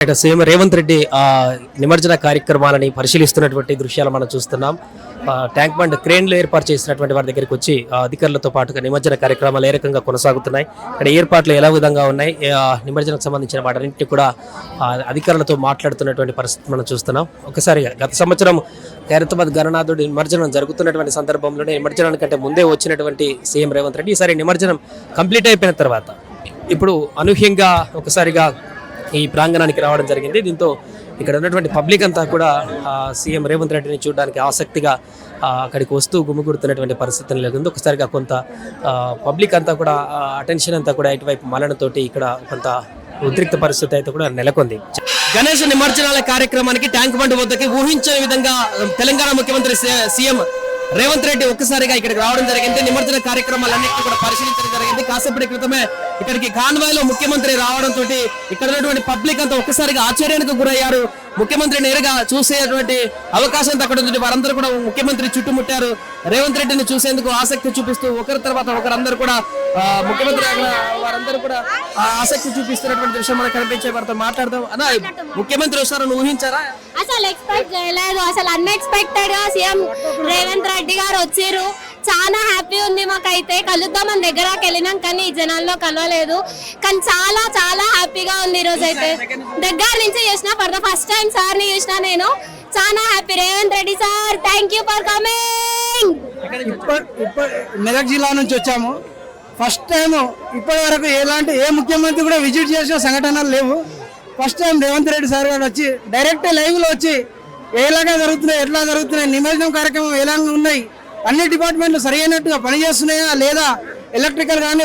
CM Revanth Reddy నిమజ్జన కార్యక్రమాలని పరిశీలిస్తున్నటువంటి దృశ్యాలు మనం చూస్తున్నాం. ట్యాంక్ బండ్ క్రేన్లు ఏర్పాటు చేసినటువంటి వారి దగ్గరికి వచ్చి అధికారులతో పాటుగా నిమజ్జన కార్యక్రమాలు ఏ రకంగా కొనసాగుతున్నాయి, ఇక్కడ ఏర్పాట్లు ఎలా విధంగా ఉన్నాయి, నిమజ్జనకు సంబంధించిన వాటన్నింటినీ కూడా అధికారులతో మాట్లాడుతున్నటువంటి పరిస్థితి మనం చూస్తున్నాం. ఒకసారిగా గత సంవత్సరం ఖైరతాబాద్ గణనాథుడి నిమజ్జనం జరుగుతున్నటువంటి సందర్భంలోనే నిమజ్జనానికంటే ముందే వచ్చినటువంటి సీఎం రేవంత్ రెడ్డి ఈసారి నిమజ్జనం కంప్లీట్ అయిపోయిన తర్వాత ఇప్పుడు అనూహ్యంగా ఒకసారిగా ఈ ప్రాంగణానికి రావడం జరిగింది. దీంతో ఇక్కడ ఉన్నటువంటి పబ్లిక్ అంతా కూడా సీఎం రేవంత్ రెడ్డిని చూడడానికి ఆసక్తిగా అక్కడికి వస్తూ గుమిగూడుతున్నటువంటి పరిస్థితి నెలకొంది. ఒకసారిగా కొంత పబ్లిక్ అంతా కూడా అటెన్షన్ అంతా కూడా ఇటువైపు మలనతోటి ఇక్కడ కొంత ఉద్రిక్త పరిస్థితి అయితే కూడా నెలకొంది. గణేష్ నిమజ్జనాల కార్యక్రమానికి ట్యాంక్ బండ్ వద్దకి ఊహించని విధంగా తెలంగాణ ముఖ్యమంత్రి సీఎం రేవంత్ రెడ్డి ఒక్కసారిగా ఇక్కడికి రావడం జరిగింది. నిమజ్జన కార్యక్రమాలన్నింటినీ కూడా పరిశీలించడం జరిగింది. కాసేపటి క్రితమే ఇక్కడికి కాన్వాయ్లో ముఖ్యమంత్రి రావడంతో ఇక్కడ ఉన్నటువంటి పబ్లిక్ అంతా ఒక్కసారిగా ఆశ్చర్యానికి గురయ్యారు. ముఖ్యమంత్రి నేరుగా చూసేటువంటి అవకాశం అక్కడ ఉంది. వారందరూ కూడా ముఖ్యమంత్రి చుట్టుముట్టారు. రేవంత్ రెడ్డిని చూసేందుకు ఆసక్తి చూపిస్తూ ఒకరి తర్వాత ఒకరందరూ కూడా ముఖ్యమంత్రి వారందరూ కూడా ఆసక్తి చూపిస్తున్నటువంటి దృశ్యం మనకు కనిపించే వారితో మాట్లాడదాం. అన్నా, ముఖ్యమంత్రి వస్తారని ఊహించారా? అసలు ఎక్స్పెక్ట్ చేయలేదు. అసలు అన్ఎక్స్పెక్టెడ్ గా సీఎం రేవంత్ రెడ్డి గారు వచ్చారు. చాలా హ్యాపీ ఉంది మాకైతే. కలుద్దామని దగ్గరకి వెళ్ళినాం కానీ ఈ జనాల్లో కలవలేదు. కానీ చాలా చాలా హ్యాపీగా ఉంది ఈ రోజు అయితే. దగ్గర నుంచి చూసిన for the first time sir ని చూసిన నేను. చాలా happy. Revanth Reddy sir, thank you for coming. Medak జిల్లా నుంచి వచ్చాము. ఫస్ట్ టైం ఇప్పటి వరకు ఏ ముఖ్యమంత్రి కూడా విజిట్ చేసిన సంఘటనలు లేవు. First time Revanth Reddy sir గారు వచ్చి డైరెక్ట్ లైవ్ లో వచ్చి ఎలాగా జరుగుతున్నాయి, ఎట్లా జరుగుతున్నాయి, నిమజ్జనం కార్యక్రమం ఎలా ఉన్నాయి, అన్ని డిపార్ట్మెంట్లు సరైనట్టుగా పనిచేస్తున్నాయా లేదా, ఎలక్ట్రికల్ కానీ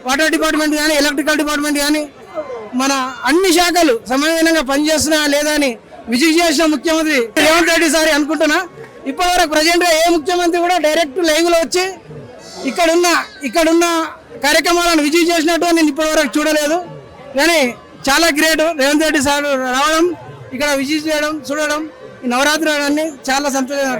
వాటర్ డిపార్ట్మెంట్ కానీ ఎలక్ట్రికల్ డిపార్ట్మెంట్ కానీ మన అన్ని శాఖలు సమన్వయంగా పనిచేస్తున్నాయా లేదా అని విజిట్ చేసిన ముఖ్యమంత్రి రేవంత్ రెడ్డి సార్ అనుకుంటున్నా. ఇప్పటివరకు ప్రజెంట్ గా ఏ ముఖ్యమంత్రి కూడా డైరెక్ట్ లైవ్ లో వచ్చి ఇక్కడున్న కార్యక్రమాలను విజిట్ చేసినట్టు నేను ఇప్పటివరకు చూడలేదు. కానీ చాలా గ్రేట్ రేవంత్ రెడ్డి సార్ రావడం, ఇక్కడ విజిట్ చేయడం, చూడడం, ఈ నవరాత్రి చాలా సంతోషం.